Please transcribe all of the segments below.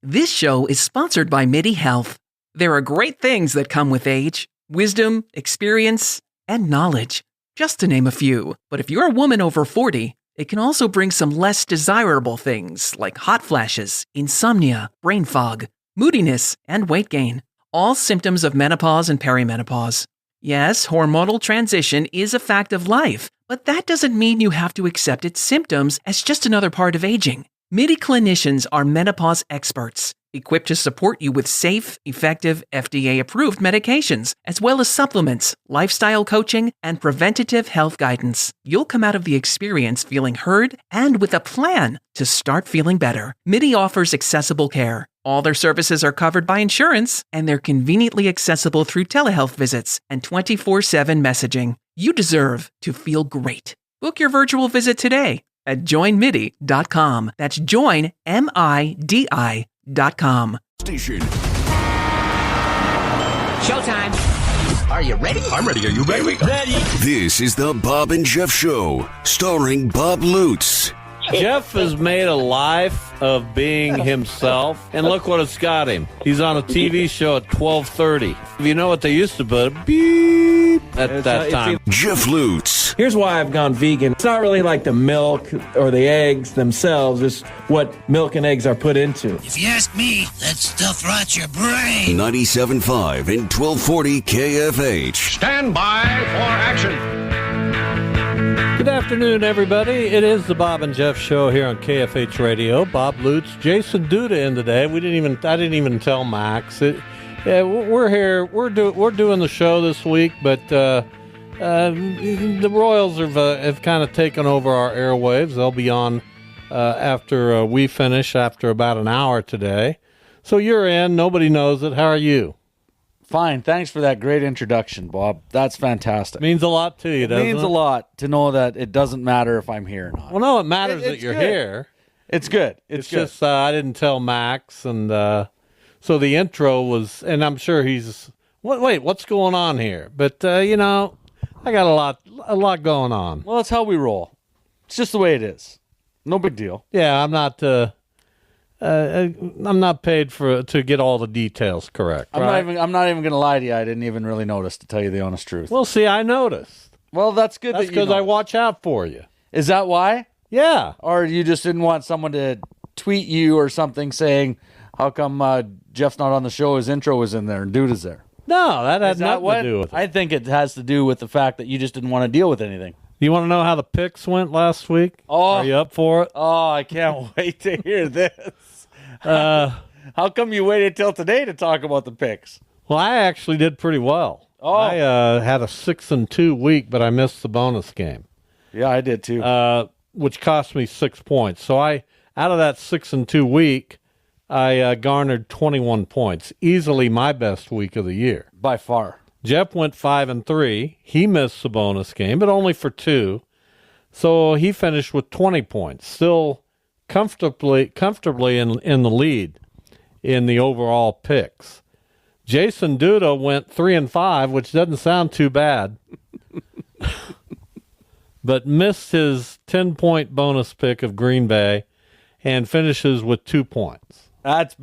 This show is sponsored by MIDI Health. There are great things that come with age: wisdom, experience, and knowledge, just to name a few. But if you're a woman over 40, it can also bring some less desirable things like hot flashes, insomnia, brain fog, moodiness, and weight gain. All symptoms of menopause and perimenopause. Yes, hormonal transition is a fact of life, but that doesn't mean you have to accept its symptoms as just another part of aging. MIDI clinicians are menopause experts, equipped to support you with safe, effective, FDA-approved medications, as well as supplements, lifestyle coaching, and preventative health guidance. You'll come out of the experience feeling heard and with a plan to start feeling better. MIDI offers accessible care. All their services are covered by insurance, and they're conveniently accessible through telehealth visits and 24/7 messaging. You deserve to feel great. Book your virtual visit today at joinmidi.com. That's joinmidi.com. Station. Showtime. Are you ready? I'm ready. Are you ready? Ready. This is the Bob and Jeff Show, starring Bob Lutz. Jeff has made a life of being himself, and look what it's got him. He's on a TV show at 12:30. You know what they used to put? Beep at that time. Jeff Lutz. Here's why I've gone vegan. It's not really like the milk or the eggs themselves. It's what milk and eggs are put into. If you ask me, that stuff rots your brain. 97.5 and 1240 KFH. Stand by for action. Good afternoon, everybody. It is the Bob and Jeff Show here on KFH Radio. Bob Lutz, Jason Duda in today. I didn't even tell Max. We're here. We're doing the show this week, but the Royals have kind of taken over our airwaves. They'll be on after we finish after about an hour today. So you're in. Nobody knows it. How are you? Fine. Thanks for that great introduction, Bob. That's fantastic. Means a lot to you, doesn't it? It means a lot to know that it doesn't matter if I'm here or not. Well, no, it matters that you're here. It's good. It's good. just I didn't tell Max, and so the intro was, and I'm sure he's, wait, what's going on here? But, I got a lot going on. Well, that's how we roll. It's just the way it is. No big deal. Yeah, I'm not paid to get all the details correct. I'm not even going to lie to you. I didn't even really notice, to tell you the honest truth. Well, see, I noticed. Well, that's good. That's because I watch out for you. Is that why? Yeah. Or you just didn't want someone to tweet you or something saying, how come Jeff's not on the show? His intro was in there and Duda's there. No, that had nothing to do with it. I think it has to do with the fact that you just didn't want to deal with anything. You want to know how the picks went last week? Oh. Are you up for it? Oh, I can't wait to hear this. How come you waited till today to talk about the picks? Well, I actually did pretty well. Oh. I had a 6-2 week, but I missed the bonus game. Yeah, I did too. Which cost me 6 points. So out of that 6-2 week, I garnered 21 points. Easily my best week of the year. By far. Jeff went 5-3. He missed the bonus game, but only for 2. So he finished with 20 points. Still comfortably in the lead in the overall picks. Jason Duda went 3-5, which doesn't sound too bad, but missed his 10-point bonus pick of Green Bay and finishes with 2 points. That's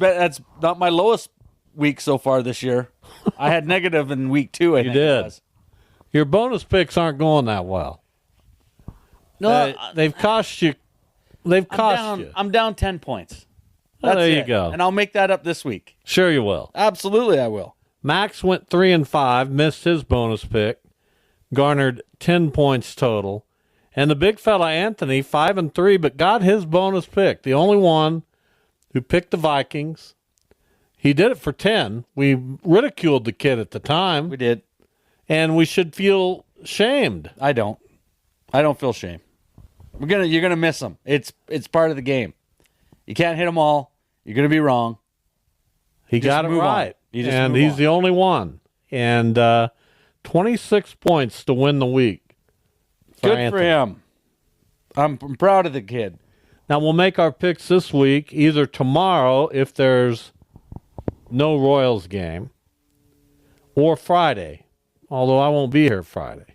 not my lowest week so far this year. I had negative in week 2. I think did. It was. Your bonus picks aren't going that well. No, they've cost you. I'm down 10 points. Well, there you go. And I'll make that up this week. Sure you will. Absolutely I will. Max went 3-5, missed his bonus pick, garnered 10 points total. And the big fella Anthony, 5-3, but got his bonus pick. The only one who picked the Vikings. He did it for 10. We ridiculed the kid at the time. We did. And we should feel shamed. I don't feel shame. You're gonna miss them. It's part of the game. You can't hit them all. You're gonna be wrong. He got it right, and he's the only one. And 26 points to win the week. Good for him. I'm proud of the kid. Now we'll make our picks this week, either tomorrow if there's no Royals game, or Friday. Although I won't be here Friday.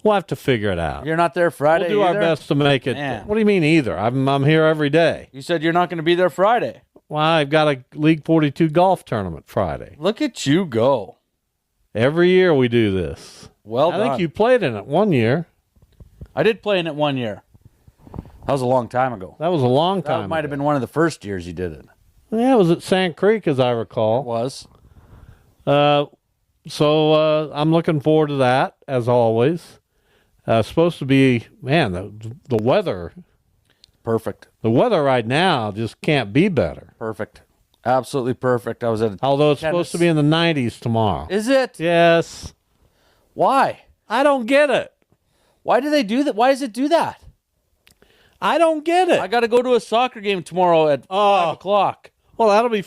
We'll have to figure it out. You're not there Friday. We'll do our best to make it. Man. What do you mean either? I'm here every day. You said you're not going to be there Friday. Well, I've got a League 42 golf tournament Friday. Look at you go. Every year we do this. Well I done. think you played in it one year. I did play in it one year. That was a long time ago. That was a long time That might have ago. been one of the first years you did it. Yeah, it was at Sand Creek, as I recall. It was. So I'm looking forward to that, as always. Supposed to be, man, the weather. Perfect. The weather right now just can't be better. Perfect. Absolutely perfect. I was at Although it's supposed to be in the 90s tomorrow. Is it? Yes. Why? I don't get it. Why do they do that? Why does it do that? I don't get it. I got to go to a soccer game tomorrow at 5 o'clock. Well, that'll be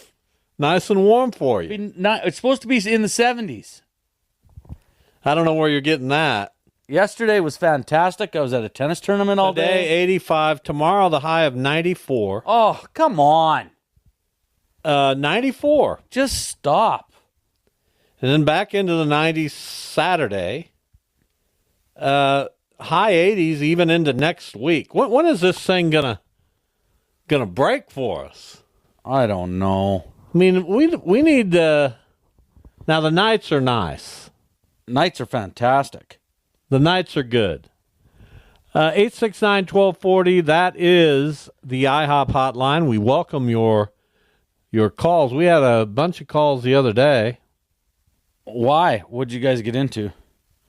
nice and warm for you. It's supposed to be in the 70s. I don't know where you're getting that. Yesterday was fantastic. I was at a tennis tournament all Today, day. 85. Tomorrow, the high of 94. Oh, come on. 94. Just stop. And then back into the 90s Saturday. High 80s even into next week. When is this thing gonna break for us? I don't know. I mean, we need now the nights are nice. Nights are fantastic. The nights are good. 869-1240, that is the IHOP hotline. We welcome your calls. We had a bunch of calls the other day. Why? What'd you guys get into?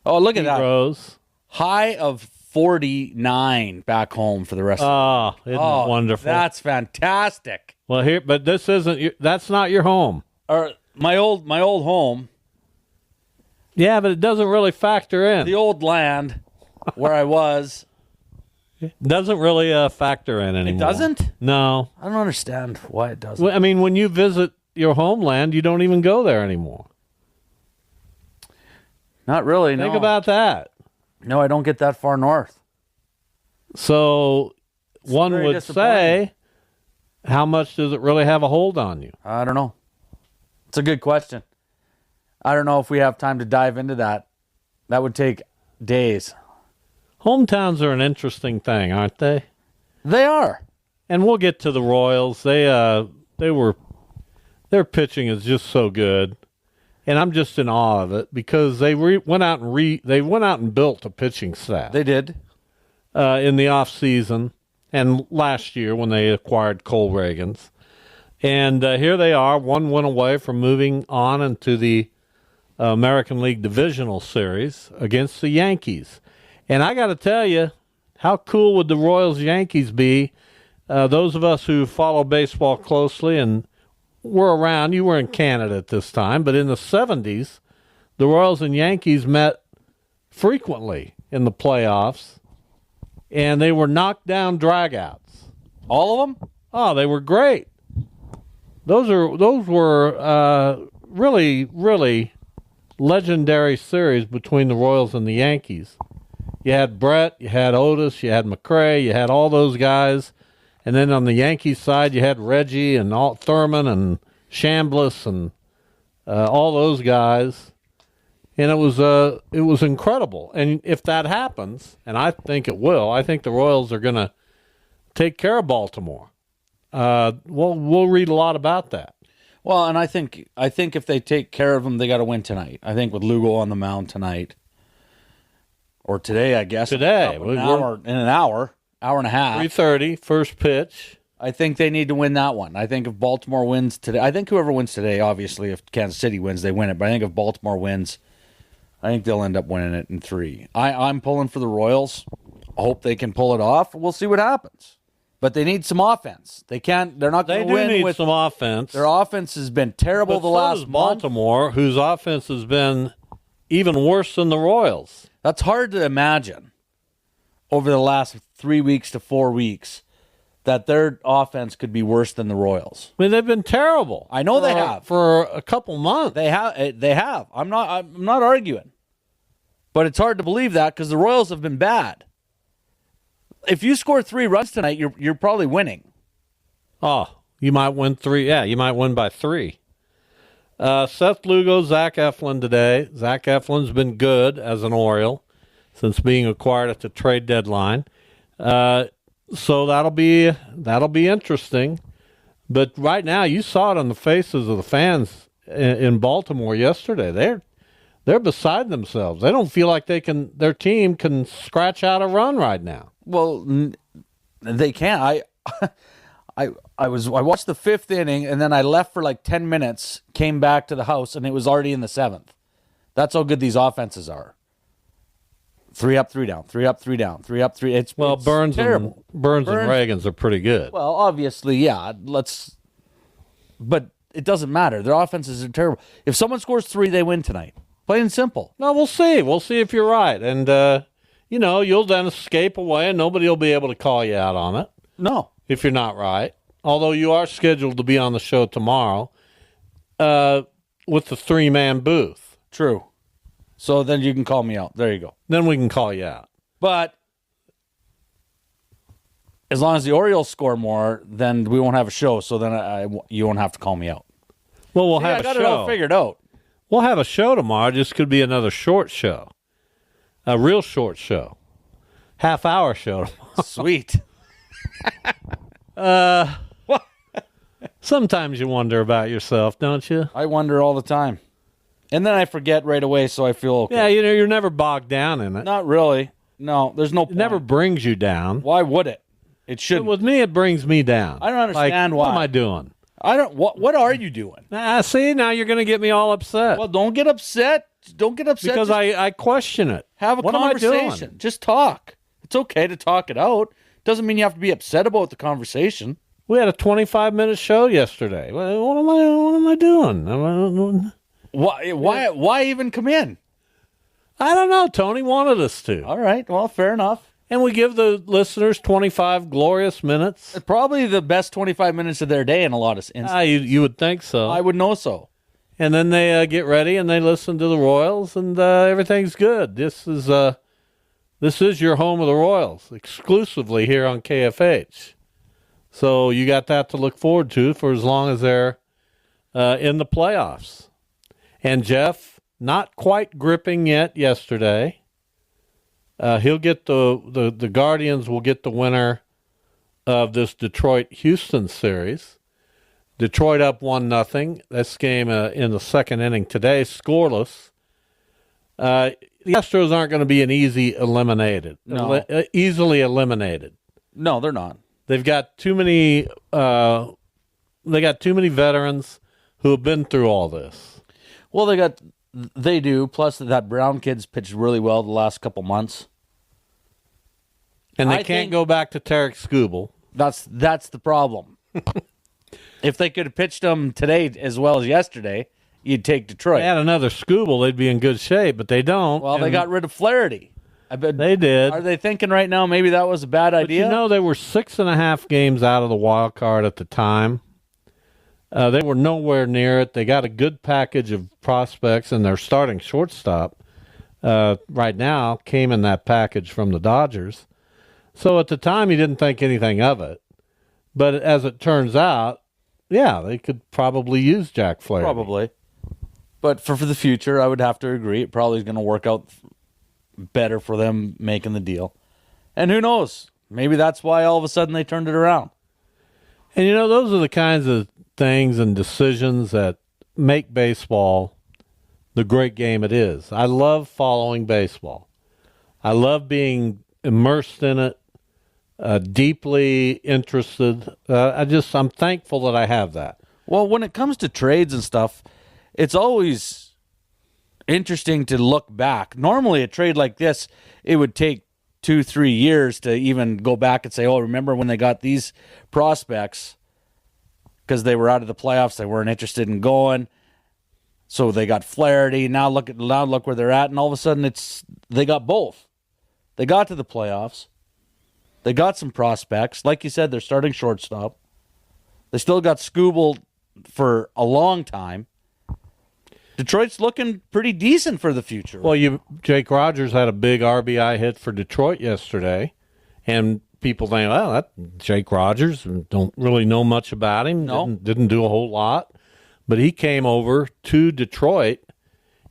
Oh, look at that. Rose. High of 49 back home for the rest of Isn't it wonderful? That's fantastic. Well, but this isn't that's not your home. Or my old home, Yeah, but it doesn't really factor in. the old land where I was. Doesn't really factor in anymore. It doesn't? No. I don't understand why it doesn't. Well, I mean, when you visit your homeland, you don't even go there anymore. Not really, no. Think about that. No, I don't get that far north. So one very would disappointing. say, how much does it really have a hold on you? I don't know. It's a good question. I don't know if we have time to dive into that. That would take days. Hometowns are an interesting thing, aren't they? They are. And we'll get to the Royals. Their pitching is just so good, and I'm just in awe of it because they went out and built a pitching staff. They did. In the off season and last year when they acquired Cole Reagans, and here they are, one win away from moving on into the American League Divisional Series against the Yankees. And I got to tell you, how cool would the Royals-Yankees be? Those of us who follow baseball closely and were around, you were in Canada at this time, but in the 70s, the Royals and Yankees met frequently in the playoffs, and they were knockdown dragouts. All of them? Oh, they were great. Those were really, really legendary series between the Royals and the Yankees. You had Brett, you had Otis, you had McRae, you had all those guys. And then on the Yankees side, you had Reggie and Thurman and Chambliss and all those guys. And it was incredible. And if that happens, and I think it will, I think the Royals are going to take care of Baltimore. We'll read a lot about that. Well, and I think if they take care of them, they got to win tonight. I think with Lugo on the mound tonight, or today, I guess. Today, in an hour and a half. 3:30, first pitch. I think they need to win that one. I think if Baltimore wins today, I think whoever wins today, obviously, if Kansas City wins, they win it. But I think if Baltimore wins, I think they'll end up winning it in 3. I'm pulling for the Royals. I hope they can pull it off. We'll see what happens. But they need some offense. They're not going to win with some offense. Their offense has been terrible the last month. Baltimore, whose offense has been even worse than the Royals. That's hard to imagine over the last 3 weeks to 4 weeks that their offense could be worse than the Royals. I mean, they've been terrible. I know they have for a couple months. They have. I'm not arguing, but it's hard to believe that because the Royals have been bad. If you score 3 runs tonight, you're probably winning. Oh, you might win 3. Yeah, you might win by 3. Seth Lugo, Zach Eflin today. Zach Eflin's been good as an Oriole since being acquired at the trade deadline. So that'll be interesting. But right now, you saw it on the faces of the fans in Baltimore yesterday. They're beside themselves. They don't feel like their team can scratch out a run right now. Well, they can't. I watched the 5th inning, and then I left for like 10 minutes, came back to the house, and it was already in the 7th. That's how good these offenses are. 3 up, 3 down, 3 up, 3 down, 3 up, 3. It's Burns terrible. Burns and Reagan's are pretty good. Well, obviously, yeah. But it doesn't matter. Their offenses are terrible. If someone scores 3, they win tonight. Plain and simple. No, we'll see. We'll see if you're right. And, you'll then escape away, and nobody will be able to call you out on it. No. If you're not right. Although you are scheduled to be on the show tomorrow with the 3-man booth. True. So then you can call me out. There you go. Then we can call you out. But as long as the Orioles score more, then we won't have a show. So then you won't have to call me out. Well, we'll have a show. I got it all figured out. We'll have a show tomorrow. It just could be another short show. A real short show. Half-hour show tomorrow. Sweet. Sometimes you wonder about yourself, don't you? I wonder all the time. And then I forget right away, so I feel okay. Yeah, you're never bogged down in it. Not really. No, there's no point. It never brings you down. Why would it? It shouldn't. With me, it brings me down. I don't understand why. What am I doing? I don't. What are you doing? See, now you're going to get me all upset. Well, don't get upset. Don't get upset. Because I question it. Have a conversation. Just talk. It's okay to talk it out. Doesn't mean you have to be upset about the conversation. We had a 25-minute show yesterday. What am I doing? Why even come in? I don't know. Tony wanted us to. All right. Well, fair enough. And we give the listeners 25 glorious minutes. It's probably the best 25 minutes of their day in a lot of instances. You would think so. I would know so. And then they get ready and they listen to the Royals, and everything's good. This is your home of the Royals, exclusively here on KFH. So you got that to look forward to for as long as they're in the playoffs. And Jeff, not quite gripping yet yesterday. He'll get the Guardians will get the winner of this Detroit-Houston series. Detroit up 1-0. This game in the second inning today, scoreless. The Astros aren't going to be easily eliminated. No. Easily eliminated. No, they're not. They've got too many. They got too many veterans who have been through all this. Well, they do. Plus, that Brown kid's pitched really well the last couple months, and they can't go back to Tarek Skubal. That's the problem. If they could have pitched him today as well as yesterday, you'd take Detroit. If they had another Skubal, they'd be in good shape, but they don't. Well, they got rid of Flaherty. I bet they did. Are they thinking right now maybe that was a bad idea? But they were 6.5 games out of the wild card at the time. They were nowhere near it. They got a good package of prospects, and their starting shortstop right now came in that package from the Dodgers. So at the time, he didn't think anything of it. But as it turns out, yeah, they could probably use Jack Flaherty. Probably. But for the future, I would have to agree. It probably is going to work out better for them making the deal. And who knows? Maybe that's why all of a sudden they turned it around. And, those are the kinds of things and decisions that make baseball the great game it is. I love following baseball. I love being immersed in it, deeply interested. I'm thankful that I have that. Well, when it comes to trades and stuff, it's always interesting to look back. Normally, a trade like this, it would take 2-3 years to even go back and say, oh, remember when they got these prospects because they were out of the playoffs, they weren't interested in going, so they got Flaherty. Now look where they're at, and all of a sudden they got both. They got to the playoffs. They got some prospects. Like you said, they're starting shortstop. They still got Skubal for a long time. Detroit's looking pretty decent for the future. Well, Jake Rogers had a big RBI hit for Detroit yesterday, and people think, well, that Jake Rogers, don't really know much about him. No. Didn't do a whole lot. But he came over to Detroit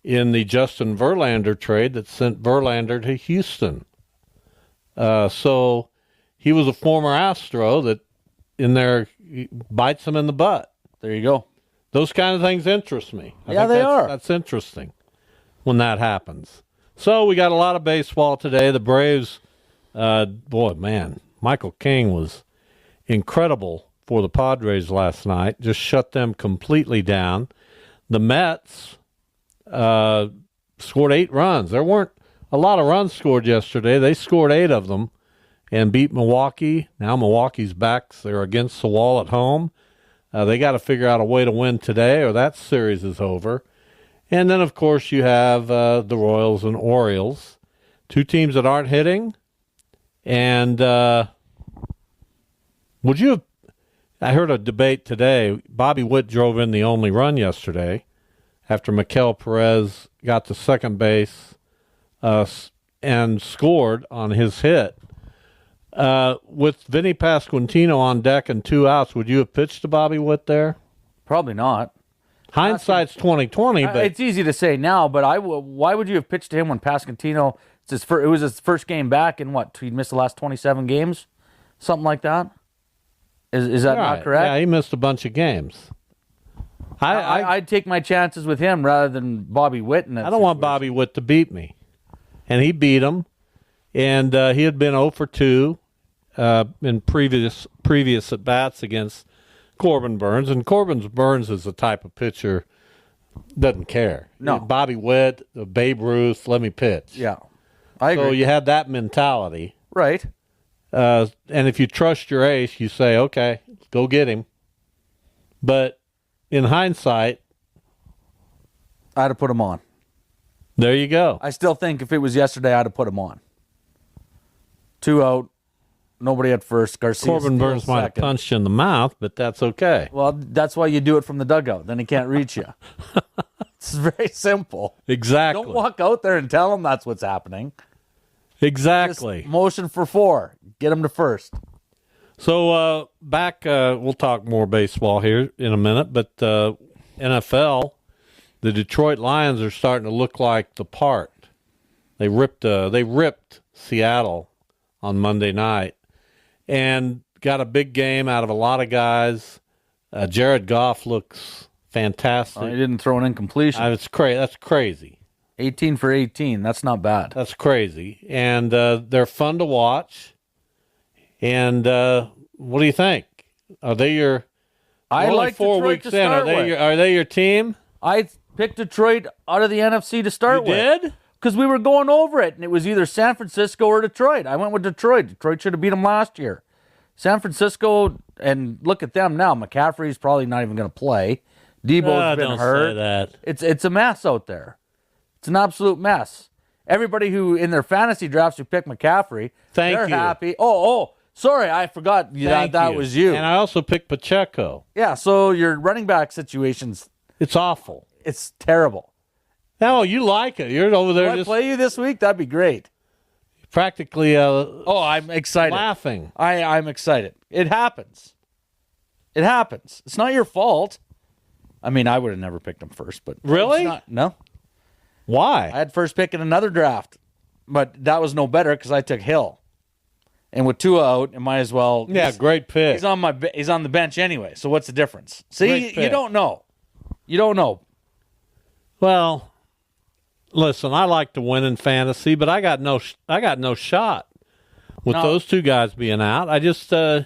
in the Justin Verlander trade that sent Verlander to Houston. So he was a former Astro that in there, bites them in the butt. There you go. Those kind of things interest me. I Yeah, think they are. That's interesting when that happens. So we got a lot of baseball today. The Braves, boy, man, Michael King was incredible for the Padres last night. Just shut them completely down. The Mets scored 8 runs. There weren't a lot of runs scored yesterday. They scored 8 of them and beat Milwaukee. Now Milwaukee's back. They're against the wall at home. They got to figure out a way to win today or that series is over. And then, of course, you have the Royals and Orioles, 2 teams that aren't hitting. And would you have – I heard a debate today. Bobby Witt drove in the only run yesterday after Miguel Perez got to second base and scored on his hit. With Vinny Pasquantino on deck and 2 outs, would you have pitched to Bobby Witt there? Probably not. Hindsight's 20/20, but it's easy to say now. But why would you have pitched to him when Pasquantino? It was his first game back in what? He'd missed the last 27 games, something like that. Is that not correct? Yeah, he missed a bunch of games. I'd take my chances with him rather than Bobby Witt. I don't want Bobby Witt to beat me, and he beat him. And he had been 0 for 2 in previous at bats against Corbin Burns, and Corbin Burns is the type of pitcher doesn't care. No, Bobby Witt, Babe Ruth, let me pitch. Yeah, I agree. So you had that mentality, right? And if you trust your ace, you say, "Okay, go get him." But in hindsight, I'd have put him on. There you go. I still think if it was yesterday, I'd have put him on. 2 out, nobody at first. Garcia. Corbin Burns might have punched you in the mouth, but that's okay. Well, that's why you do it from the dugout. Then he can't reach you. It's very simple. Exactly. Don't walk out there and tell him that's what's happening. Exactly. Just motion for 4. Get him to first. So back, we'll talk more baseball here in a minute, but NFL, the Detroit Lions are starting to look like the part. They ripped Seattle on Monday night and got a big game out of a lot of guys. Jared Goff looks fantastic. He didn't throw an incompletion. That's crazy. 18 for 18. That's not bad. That's crazy. And they're fun to watch. And what do you think? Are they your? I like 4 Detroit weeks to in. start Are they your team? I picked Detroit out of the NFC to start with. You did? Because we were going over it, and it was either San Francisco or Detroit. I went with Detroit. Detroit should have beat them last year. San Francisco, and look at them now. McCaffrey's probably not even going to play. Debo's been hurt. Say that. It's a mess out there. It's an absolute mess. Everybody who in their fantasy drafts who picked McCaffrey, they're happy. Oh, sorry, I forgot that was you. And I also picked Pacheco. Yeah, so your running back situation's it's awful. It's terrible. No, you like it. You're over there. If I play you this week, that'd be great. Practically. I'm excited. Laughing. I'm excited. It happens. It happens. It's not your fault. I mean, I would have never picked him first, but really, no. Why? I had first pick in another draft, but that was no better because I took Hill, and with Tua out, it might as well. Yeah, great pick. He's on the bench anyway. So what's the difference? See, you don't know. You don't know. Well. Listen, I like to win in fantasy, but I got no shot with those 2 guys being out. I just I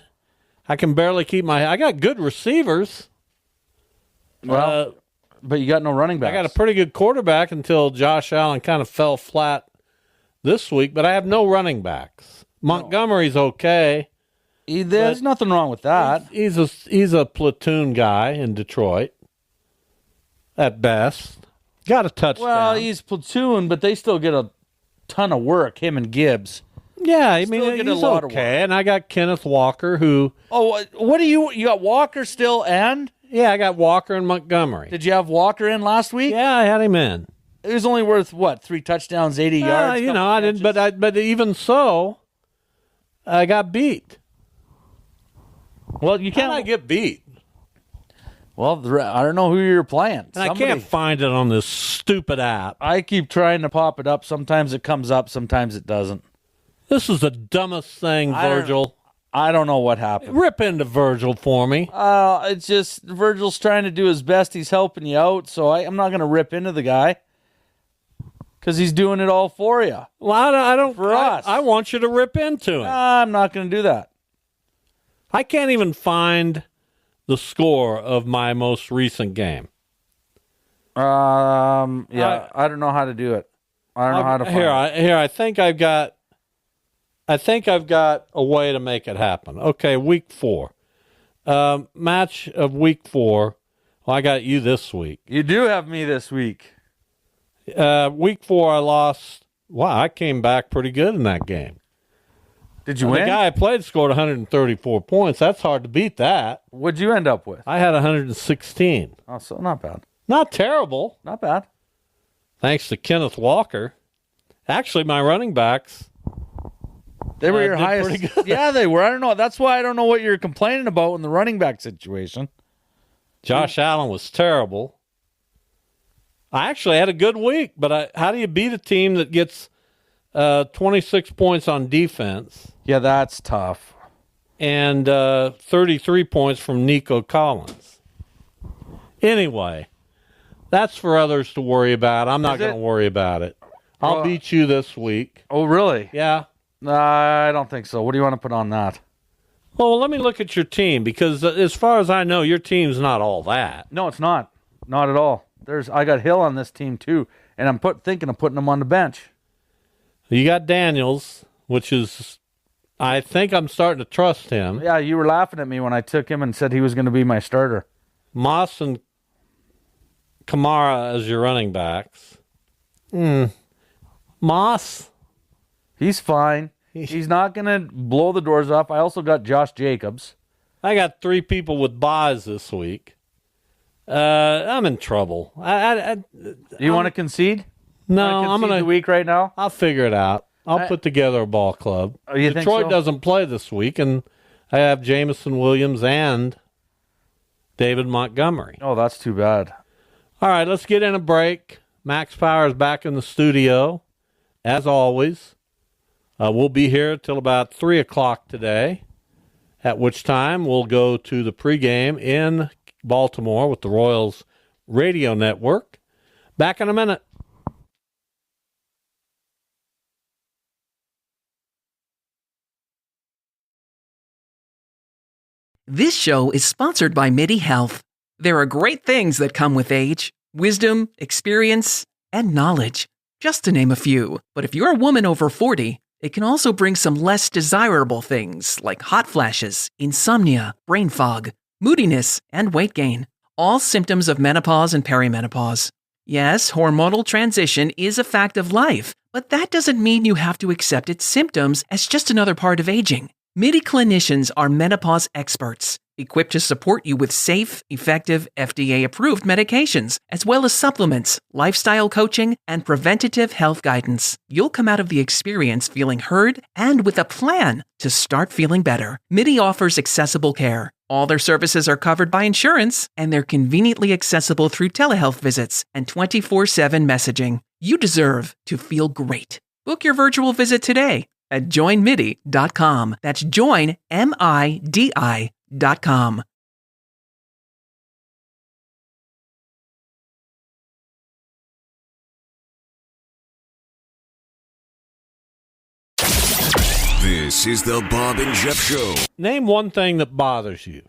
can barely keep I got good receivers. Well, but you got no running backs. I got a pretty good quarterback until Josh Allen kind of fell flat this week, but I have no running backs. Montgomery's okay. There's nothing wrong with that. He's a platoon guy in Detroit at best. Got a touchdown. Well, he's platoon, but they still get a ton of work, him and Gibbs. Yeah, I mean, he's a lot okay. And I got Kenneth Walker, who... Oh, what do you got Walker still and? Yeah, I got Walker and Montgomery. Did you have Walker in last week? Yeah, I had him in. It was only worth, 3 touchdowns, 80 yards? I didn't, but even so, I got beat. Well, you can't... How did I get beat? Well, I don't know who you're playing. And I can't find it on this stupid app. I keep trying to pop it up. Sometimes it comes up, sometimes it doesn't. This is the dumbest thing, Virgil. I don't know what happened. Rip into Virgil for me. It's just Virgil's trying to do his best. He's helping you out, so I'm not going to rip into the guy because he's doing it all for you. Well, I don't. For us. I want you to rip into him. I'm not going to do that. I can't even find the score of my most recent game. I don't know how to do it. I don't know how to find it. I think I've got a way to make it happen. Okay, week 4. Match of week 4. Well, I got you this week. You do have me this week. Week 4, I lost. Wow, I came back pretty good in that game. Did you win? The guy I played scored 134 points. That's hard to beat that. What'd you end up with? I had 116. Oh, so not bad. Not terrible. Not bad. Thanks to Kenneth Walker. Actually, my running backs. They were your did highest. pretty good. Yeah, they were. I don't know. That's why I don't know what you're complaining about in the running back situation. Josh Allen was terrible. I actually had a good week, but how do you beat a team that gets 26 points on defense? Yeah, that's tough. And 33 points from Nico Collins. Anyway, that's for others to worry about. I'm not going to worry about it. I'll beat you this week. Oh, really? Yeah. I don't think so. What do you want to put on that? Well, let me look at your team, because as far as I know, your team's not all that. No, it's not. Not at all. I got Hill on this team too, and I'm thinking of putting him on the bench. You got Daniels, which is, I think I'm starting to trust him. Yeah, you were laughing at me when I took him and said he was going to be my starter. Moss and Kamara as your running backs. Moss? He's fine. He's not going to blow the doors off. I also got Josh Jacobs. I got 3 people with buys this week. I'm in trouble. Do you want to concede? No, I'm going the week right now. I'll figure it out. I'll put together a ball club. Oh, you Detroit think so? doesn't play this week, and I have Jameson Williams and David Montgomery. Oh, that's too bad. All right, let's get in a break. Max Power is back in the studio, as always. We'll be here till about 3 o'clock today, at which time we'll go to the pregame in Baltimore with the Royals radio network. Back in a minute. This show is sponsored by MIDI Health. There are great things that come with age: wisdom, experience, and knowledge, just to name a few. But if you're a woman over 40, it can also bring some less desirable things like hot flashes, insomnia, brain fog, moodiness, and weight gain. All symptoms of menopause and perimenopause. Yes, hormonal transition is a fact of life, but that doesn't mean you have to accept its symptoms as just another part of aging. MIDI clinicians are menopause experts, equipped to support you with safe, effective, FDA-approved medications, as well as supplements, lifestyle coaching, and preventative health guidance. You'll come out of the experience feeling heard and with a plan to start feeling better. MIDI offers accessible care. All their services are covered by insurance, and they're conveniently accessible through telehealth visits and 24/7 messaging. You deserve to feel great. Book your virtual visit today at joinmidi.com. That's joinmidi.com. This is the Bob and Jeff Show. Name one thing that bothers you.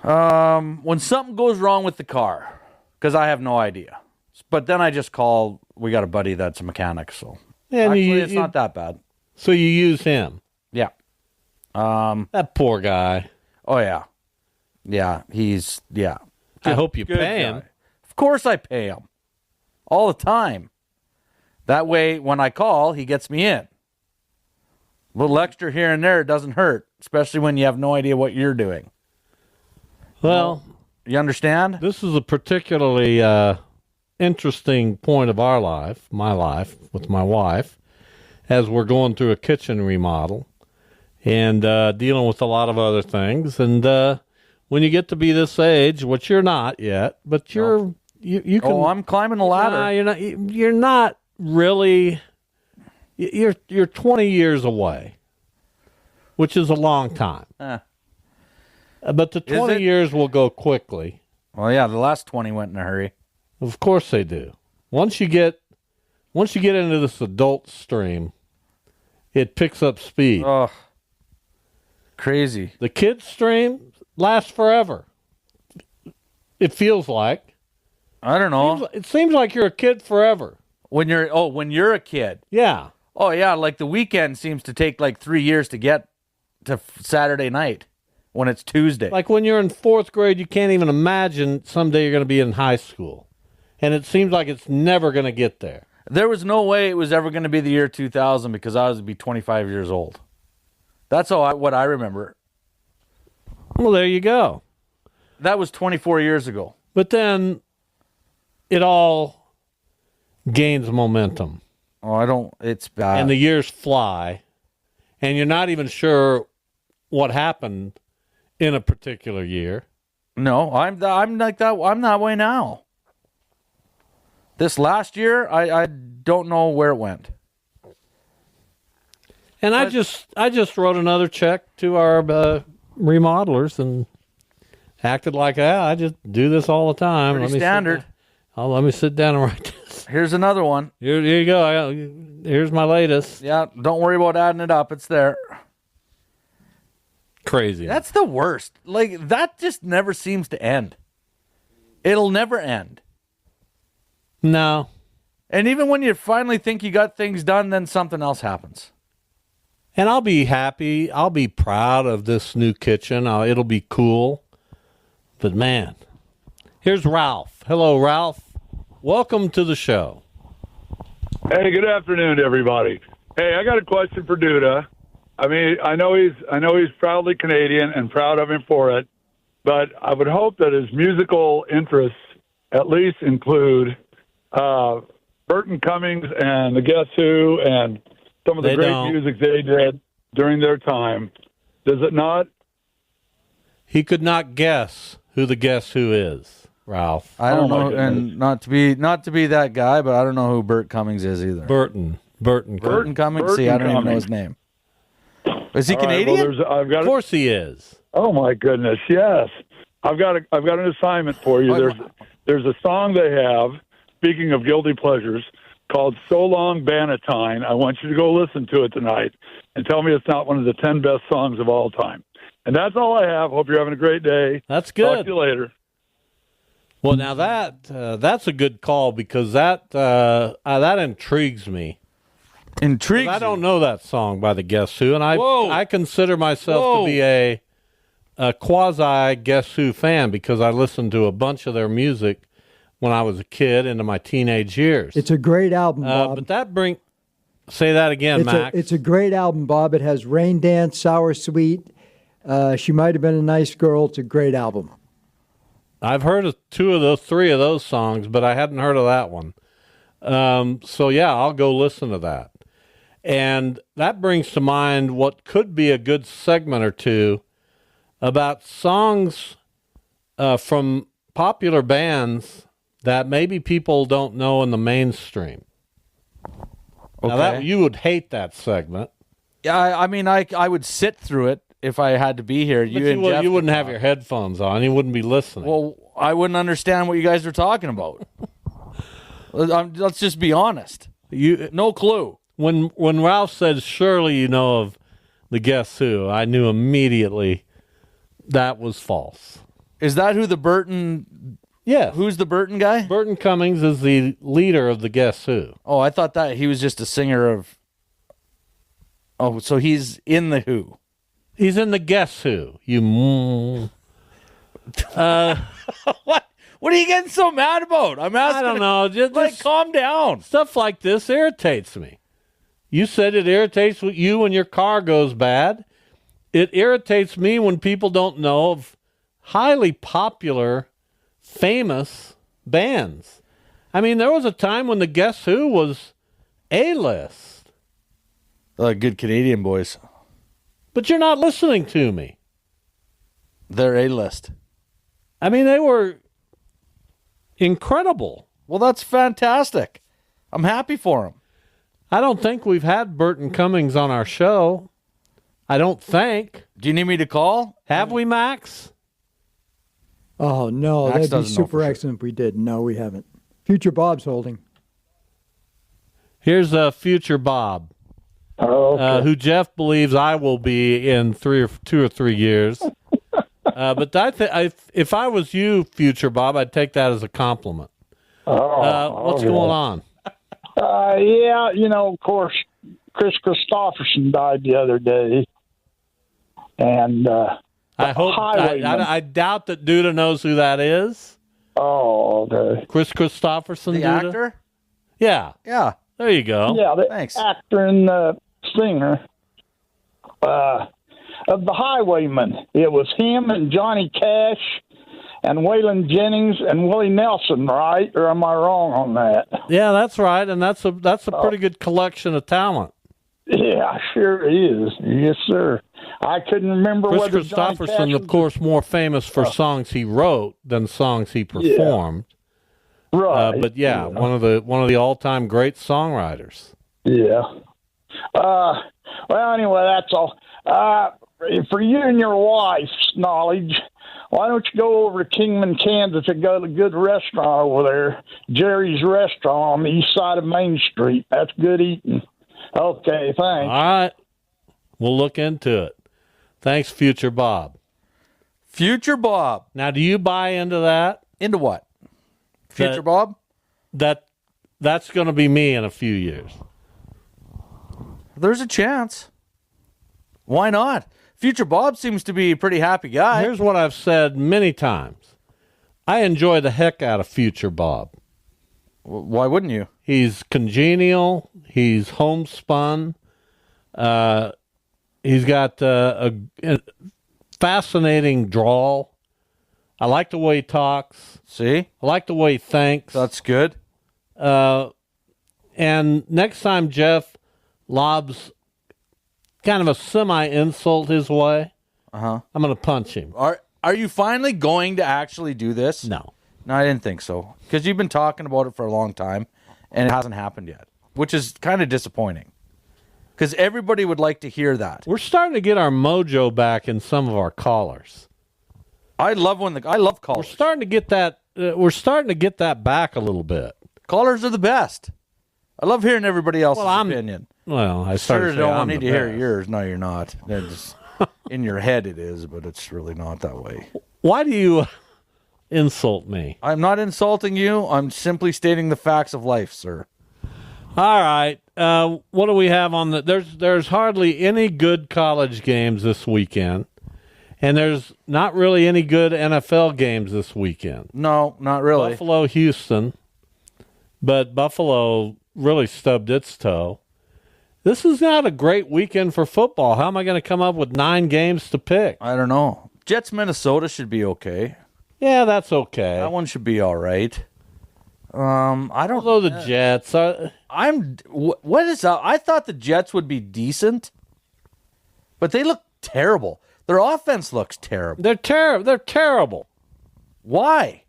When something goes wrong with the car, because I have no idea. But then I just call. We got a buddy that's a mechanic, so And actually it's not that bad. So you use him. Yeah. That poor guy. Oh yeah. Yeah. I hope you Good pay guy. him. Of course I pay him. All the time. That way, when I call, he gets me in. A little extra here and there doesn't hurt, especially when you have no idea what you're doing. Well, you understand? this is a particularly interesting point of our life, my life, with my wife, as we're going through a kitchen remodel and dealing with a lot of other things. And when you get to be this age, which you're not yet, but you can. Oh, I'm climbing the ladder. Nah, you're not really. You're 20 years away. which is a long time. But the 20 years will go quickly. Well, yeah, the last 20 went in a hurry. Of course they do. Once you get into this adult stream, it picks up speed. Oh, crazy. The kids stream lasts forever. It feels like. I don't know. It seems like you're a kid forever. When you're a kid. Yeah. Oh, yeah, like the weekend seems to take like 3 years to get to Saturday night when it's Tuesday. Like when you're in 4th grade, you can't even imagine someday you're going to be in high school. And it seems like it's never going to get there. There was no way it was ever going to be the year 2000 because I was to be 25 years old. That's what I remember. Well, there you go. That was 24 years ago. But then it all gains momentum. Oh, it's bad. And the years fly. And you're not even sure what happened in a particular year. No, I'm like that. I'm that way now. This last year, I don't know where it went. And I just wrote another check to our remodelers and acted like I just do this all the time. Pretty standard. Let me sit down and write this. Here's another one. Here you go. Here's my latest. Yeah, don't worry about adding it up. It's there. Crazy. That's the worst. Like, that just never seems to end. It'll never end. No. And even when you finally think you got things done, then something else happens. And I'll be happy. I'll be proud of this new kitchen. It'll be cool. But man, here's Ralph. Hello, Ralph. Welcome to the show. Hey, good afternoon, everybody. Hey, I got a question for Duda. I mean, I know he's proudly Canadian and proud of him for it, but I would hope that his musical interests at least include Burton Cummings and the Guess Who and some of the great music they did during their time. Does it not? He could not guess who the Guess Who is, Ralph. I don't know, and not to be that guy, but I don't know who Burt Cummings is either. Burton Cummings. See, I don't even know his name. Is he Canadian? Well, of course he is. Oh my goodness, yes. I've got an assignment for you. There's a song they have. Speaking of guilty pleasures, called So Long Bannatyne. I want you to go listen to it tonight and tell me it's not one of the 10 best songs of all time. And that's all I have. Hope you're having a great day. That's good. Talk to you later. Well, now that's a good call because that intrigues me. Intrigues. I don't know that song by the Guess Who, and I consider myself to be a quasi Guess Who fan because I listened to a bunch of their music when I was a kid into my teenage years. It's a great album, Bob. But say that again, Max. It's a great album, Bob. It has Rain Dance, Sour Sweet. She Might Have Been a Nice Girl. It's a great album. I've heard of 3 of those songs, but I hadn't heard of that one. So yeah, I'll go listen to that. And that brings to mind what could be a good segment or two about songs from popular bands that maybe people don't know in the mainstream. Okay. Now you would hate that segment. Yeah, I mean, I would sit through it if I had to be here. But you wouldn't have your headphones on. You wouldn't be listening. Well, I wouldn't understand what you guys are talking about. Let's just be honest. No clue. When Ralph said, surely you know of the Guess Who, I knew immediately that was false. Is that who the Burton... Yes. Who's the Burton guy? Burton Cummings is the leader of the Guess Who. Oh, I thought that he was just a singer of... Oh, so he's in the Who. He's in the Guess Who. What? What are you getting so mad about? I'm asking. I don't know. Just calm down. Stuff like this irritates me. You said it irritates you when your car goes bad. It irritates me when people don't know of highly popular, famous bands. I mean, there was a time when the Guess Who was A-list. Good Canadian boys. But you're not listening to me. They're A-list. I mean, they were incredible. Well, that's fantastic. I'm happy for them. I don't think we've had Burton Cummings on our show. I don't think. Do you need me to call? Have we, Max? Oh, no, Max that'd be doesn't know for super sure. excellent if we did. No, we haven't. Future Bob's holding. Here's a future Bob, who Jeff believes I will be in 2 or 3 years. But if I was you, future Bob, I'd take that as a compliment. What's going on? Yeah, of course, Chris Christopherson died the other day. And I hope I doubt that Duda knows who that is. Oh, okay. Chris Christopherson, The Duda? actor? Yeah. Yeah. There you go. Yeah, the Thanks. actor and singer of The Highwayman. It was him and Johnny Cash and Waylon Jennings and Willie Nelson, right? Or am I wrong on that? Yeah, that's right, and that's a pretty good collection of talent. Yeah, sure is. Yes, sir. I couldn't remember Chris whether Johnny Christopherson, Cash of course, more famous for songs he wrote than songs he performed. Right. But yeah, one of the all-time great songwriters. Yeah. Well, anyway, that's all. For you and your wife's knowledge, why don't you go over to Kingman, Kansas, and go to a good restaurant over there, Jerry's Restaurant on the east side of Main Street. That's good eating. Okay, thanks. All right. We'll look into it. Thanks, future Bob. Future Bob. Now, do you buy into that? Into what? Future Bob? That's going to be me in a few years. There's a chance. Why not? Future Bob seems to be a pretty happy guy. Here's what I've said many times. I enjoy the heck out of future Bob. Why wouldn't you? He's congenial. He's homespun. He's got a fascinating drawl. I like the way he talks. See? I like the way he thinks. That's good. And next time Jeff lobs kind of a semi-insult his way, I'm going to punch him. Are you finally going to actually do this? No. No, I didn't think so. Because you've been talking about it for a long time, and it hasn't happened yet, which is kind of disappointing. Because everybody would like to hear that. We're starting to get our mojo back in some of our callers. I love callers. We're starting to get that. We're starting to get that back a little bit. Callers are the best. I love hearing everybody else's opinion. Well, I started sure to say don't I'm need the to hear best. yours. No, you're not. It's, in your head it is, but it's really not that way. Why do you insult me? I'm not insulting you. I'm simply stating the facts of life, sir. All right. What do we have on the? There's hardly any good college games this weekend, and there's not really any good NFL games this weekend. No, not really. Buffalo, Houston, but Buffalo really stubbed its toe. This is not a great weekend for football. How am I going to come up with 9 games to pick? I don't know. Jets, Minnesota should be okay. Yeah, that's okay. That one should be all right. I don't know the Jets. What is up? I thought the Jets would be decent, but they look terrible. Their offense looks terrible. They're terrible. Why?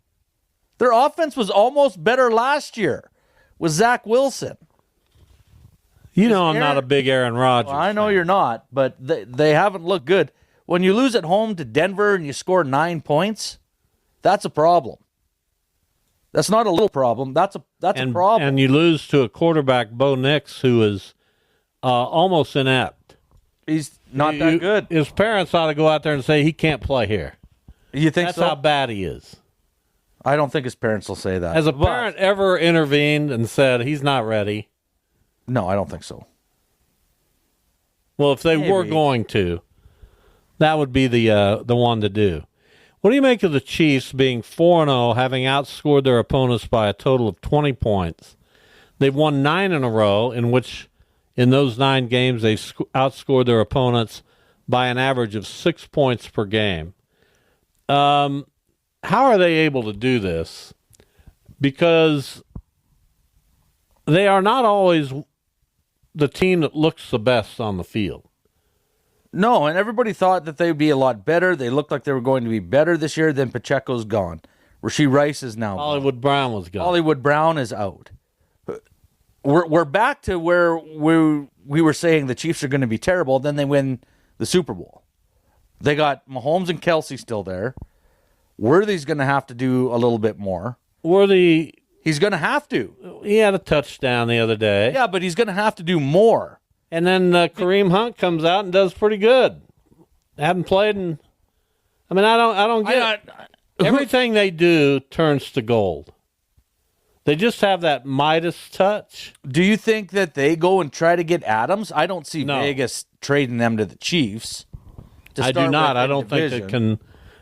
Their offense was almost better last year with Zach Wilson. You know I'm not a big Aaron Rodgers. Well, I know you're not, but they haven't looked good. When you lose at home to Denver and you score 9 points, that's a problem. That's not a little problem. That's a problem. And you lose to a quarterback, Bo Nix, who is almost inept. He's not that good. His parents ought to go out there and say he can't play here. You think That's so? how bad he is. I don't think his parents will say that. Has a parent ever intervened and said he's not ready? No, I don't think so. Well, if they were going to, that would be the one to do. What do you make of the Chiefs being 4-0, having outscored their opponents by a total of 20 points? They've won 9 in a row, in which in those 9 games they've outscored their opponents by an average of 6 points per game. How are they able to do this? Because they are not always the team that looks the best on the field. No, and everybody thought that they would be a lot better. They looked like they were going to be better this year. Then Pacheco's gone. Rasheed Rice is now Hollywood Brown was gone. Hollywood Brown is out. We're back to where we were saying the Chiefs are going to be terrible. Then they win the Super Bowl. They got Mahomes and Kelsey still there. Worthy's going to have to do a little bit more. He's going to have to. He had a touchdown the other day. Yeah, but he's going to have to do more. And then Kareem Hunt comes out and does pretty good. Haven't played in. I mean, I don't get everything they do turns to gold. They just have that Midas touch. Do you think that they go and try to get Adams? I don't see Vegas trading them to the Chiefs. I do not. I don't think they can.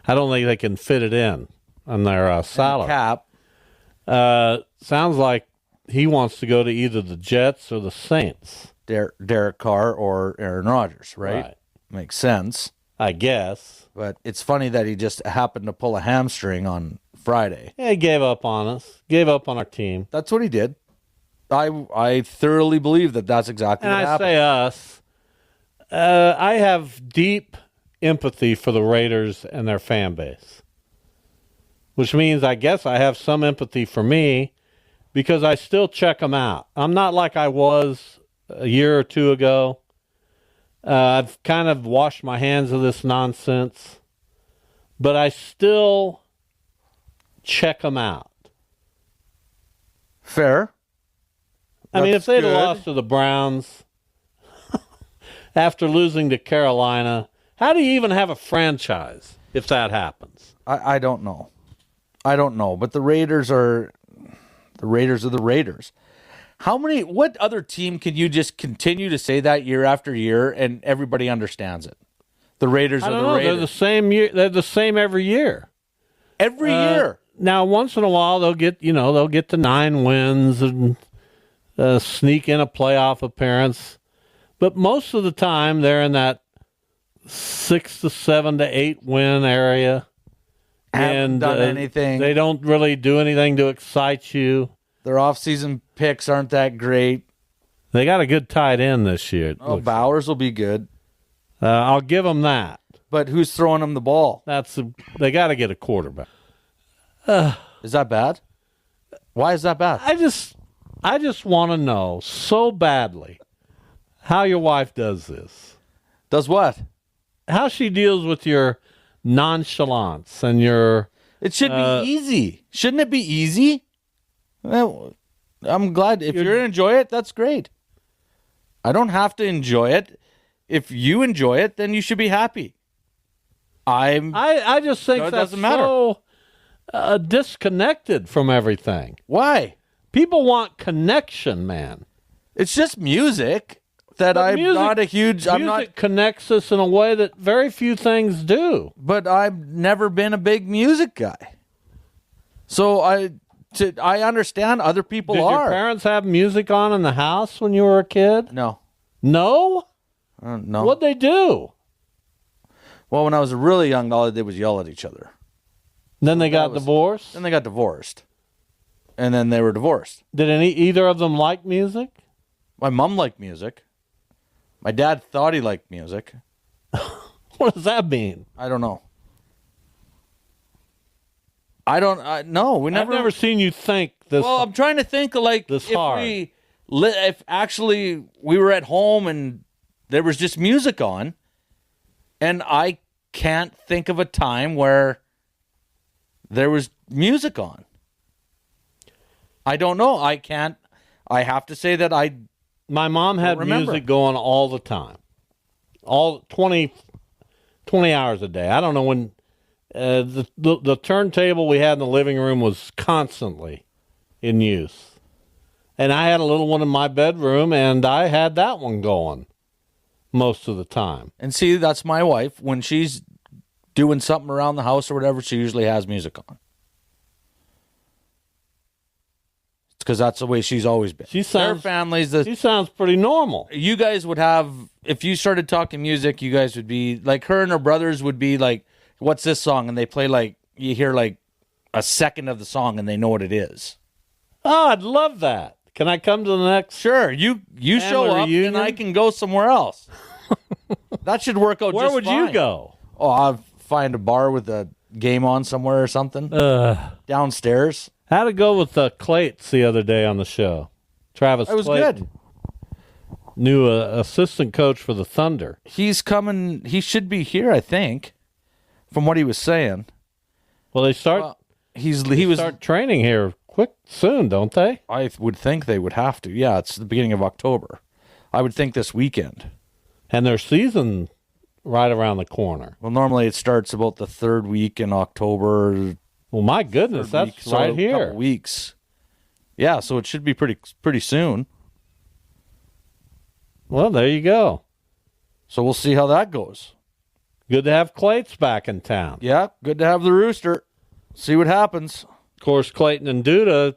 I don't think they can fit it in on their salary cap. Sounds like he wants to go to either the Jets or the Saints. Derek Carr or Aaron Rodgers, right? Makes sense, I guess. But it's funny that he just happened to pull a hamstring on Friday. Yeah, he gave up on us. Gave up on our team. That's what he did. I thoroughly believe that that's exactly what happened. And I say us. I have deep empathy for the Raiders and their fan base, which means I guess I have some empathy for me because I still check them out. I'm not like I was a year or two ago. I've kind of washed my hands of this nonsense, but I still check them out. Fair. I mean, if they'd lost to the Browns after losing to Carolina, how do you even have a franchise if that happens? I don't know. I don't know. But the Raiders are the Raiders. What other team can you just continue to say that year after year and everybody understands it? The Raiders are the Raiders. They're the same year. They're the same every year. Every year. Now, once in a while, they'll get to 9 wins and sneak in a playoff appearance. But most of the time, they're in that 6 to 7 to 8 win area. Haven't done anything. They don't really do anything to excite you. Their off-season picks aren't that great. They got a good tight end this year. Bowers will be good. I'll give them that. But who's throwing them the ball? They got to get a quarterback. Is that bad? Why is that bad? I just want to know so badly how your wife does this. Does what? How she deals with your nonchalance and your... It should be easy. Shouldn't it be easy? Well, I'm glad. If you enjoy it, that's great. I don't have to enjoy it. If you enjoy it, then you should be happy. I just think it that's doesn't matter. So disconnected from everything. Why? People want connection, man. It's just music that not a huge... Music connects us in a way that very few things do. But I've never been a big music guy. So I understand other people Did your parents have music on in the house when you were a kid? No. No? No. What'd they do? Well, when I was really young, all they did was yell at each other. Then they got divorced? Then they got divorced. And then they were divorced. Did either of them like music? My mom liked music. My dad thought he liked music. What does that mean? I don't know. No, we never... I've never seen you think this. Well, I'm trying to think this hard. If actually we were at home and there was just music on, and I can't think of a time where there was music on. I don't know. I can't. I have to say that my mom had music going all the time. All 20 hours a day. I don't know when the turntable we had in the living room was constantly in use. And I had a little one in my bedroom, and I had that one going most of the time. And see, that's my wife. When she's doing something around the house or whatever, she usually has music on. It's because that's the way she's always been. She sounds pretty normal. You guys would have, if you started talking music, you guys would be, like her and her brothers would be like, what's this song? And they play you hear a second of the song and they know what it is. Oh, I'd love that. Can I come to the next? Sure. You show up reunion? And I can go somewhere else. That should work out just fine. Where would you go? Oh, I'll find a bar with a game on somewhere or something. Downstairs. How'd it go with Clates the other day on the show? Travis Clayton. It was good. new assistant coach for the Thunder. He's coming. He should be here, I think, from what he was saying. Well, they start. Start training here soon, don't they? I would think they would have to. Yeah, it's the beginning of October. I would think this weekend. And their season right around the corner. Well, normally it starts about the third week in October. Well, my goodness, that's right here. A couple weeks. Yeah, so it should be pretty soon. Well, there you go. So we'll see how that goes. Good to have Clates back in town. Yeah, good to have the Rooster. See what happens. Of course, Clayton and Duda,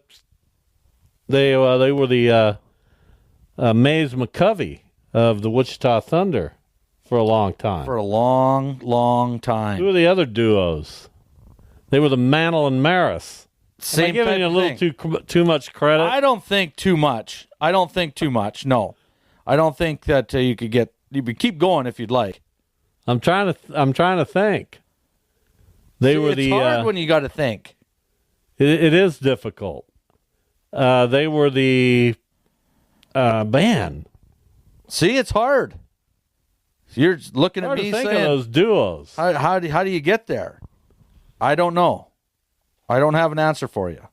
they were the Mays McCovey of the Wichita Thunder for a long time. For a long, long time. Who are the other duos? They were the Mantle and Maris. Same. Am I giving you a little too much credit? I don't think too much. No, I don't think that you could keep going if you'd like. I'm trying to think. It's hard when you got to think. It is difficult. They were the band. See, it's hard. You're looking hard at me to think saying of those duos. How do you get there? I don't know. I don't have an answer for you.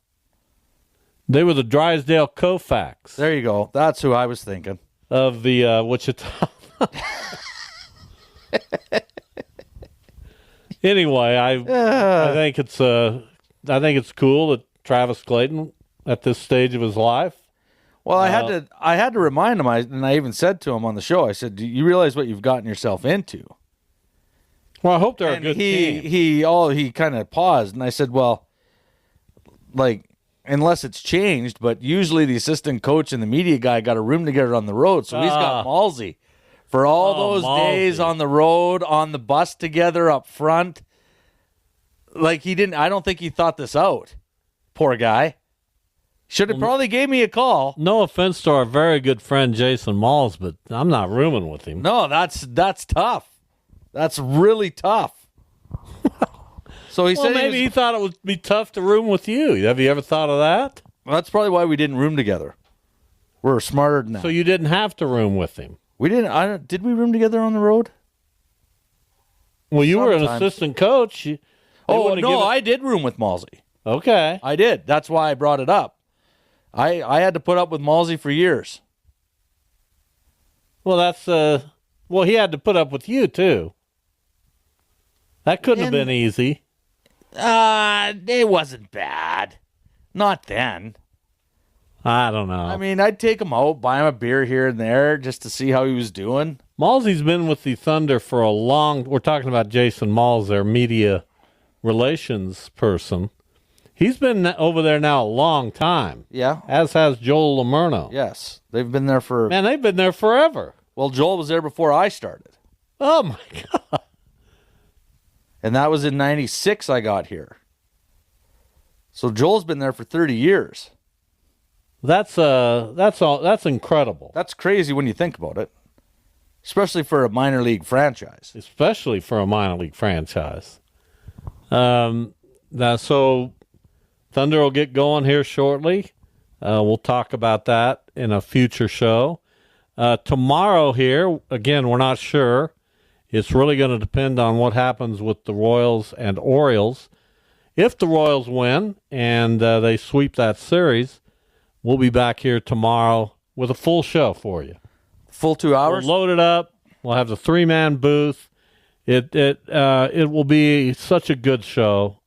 They were the Drysdale Koufax. There you go. That's who I was thinking of the Wichita. Anyway, I think it's cool that Travis Clayton at this stage of his life. Well, I had to remind him, and I even said to him on the show, I said, "Do you realize what you've gotten yourself into?" Well, I hope they're a good team. He kind of paused, and I said, "Well, like unless it's changed, but usually the assistant coach and the media guy got a room together on the road, so he's got Malsey for all those days on the road, on the bus together up front. Like he didn't. I don't think he thought this out. Poor guy. Should have probably gave me a call. No offense to our very good friend Jason Malls, but I'm not rooming with him. No, that's tough. That's really tough. So he said maybe he thought it would be tough to room with you. Have you ever thought of that? Well, that's probably why we didn't room together. We're smarter than that. So you didn't have to room with him. We didn't. Did we room together on the road? Well, you were an assistant coach. I did room with Malsey. Okay. I did. That's why I brought it up. I had to put up with Malsey for years. Well, he had to put up with you too. That couldn't have been easy. It wasn't bad. Not then. I don't know. I mean, I'd take him out, buy him a beer here and there just to see how he was doing. Malsey's been with the Thunder for we're talking about Jason Malls, their media relations person. He's been over there now a long time. Yeah. As has Joel Lamurno. Yes. They've been there they've been there forever. Well, Joel was there before I started. Oh, my God. And that was in 96 I got here. So Joel's been there for 30 years. That's incredible. That's crazy when you think about it. Especially for a minor league franchise. So Thunder will get going here shortly. We'll talk about that in a future show. Tomorrow here, again, we're not sure. It's really going to depend on what happens with the Royals and Orioles. If the Royals win and they sweep that series, we'll be back here tomorrow with a full show for you. Full 2 hours? We'll load it up. We'll have the 3-man booth. It will be such a good show.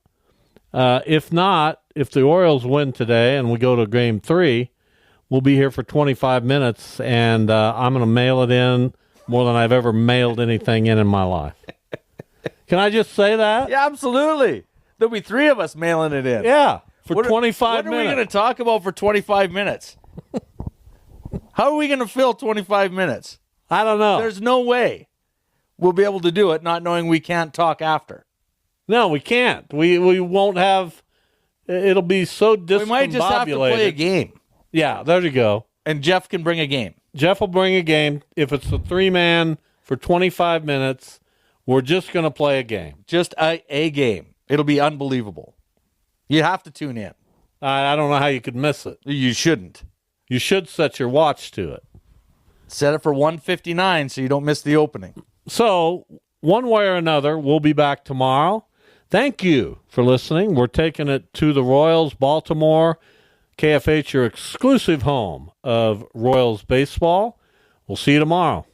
If the Orioles win today and we go to Game 3, we'll be here for 25 minutes, and I'm going to mail it in more than I've ever mailed anything in my life. Can I just say that? Yeah, absolutely. There'll be 3 of us mailing it in. Yeah, for 25 minutes. What are we going to talk about for 25 minutes? How are we going to fill 25 minutes? I don't know. There's no way we'll be able to do it not knowing we can't talk after. No, we can't. We won't have... It'll be so discombobulated. We might just have to play a game. Yeah, there you go. And Jeff can bring a game. Jeff will bring a game. If it's a 3-man for 25 minutes, we're just going to play a game. Just a game. It'll be unbelievable. You have to tune in. I don't know how you could miss it. You shouldn't. You should set your watch to it. Set it for 1:59 so you don't miss the opening. So, one way or another, we'll be back tomorrow. Thank you for listening. We're taking it to the Royals, Baltimore. KFH, your exclusive home of Royals baseball. We'll see you tomorrow.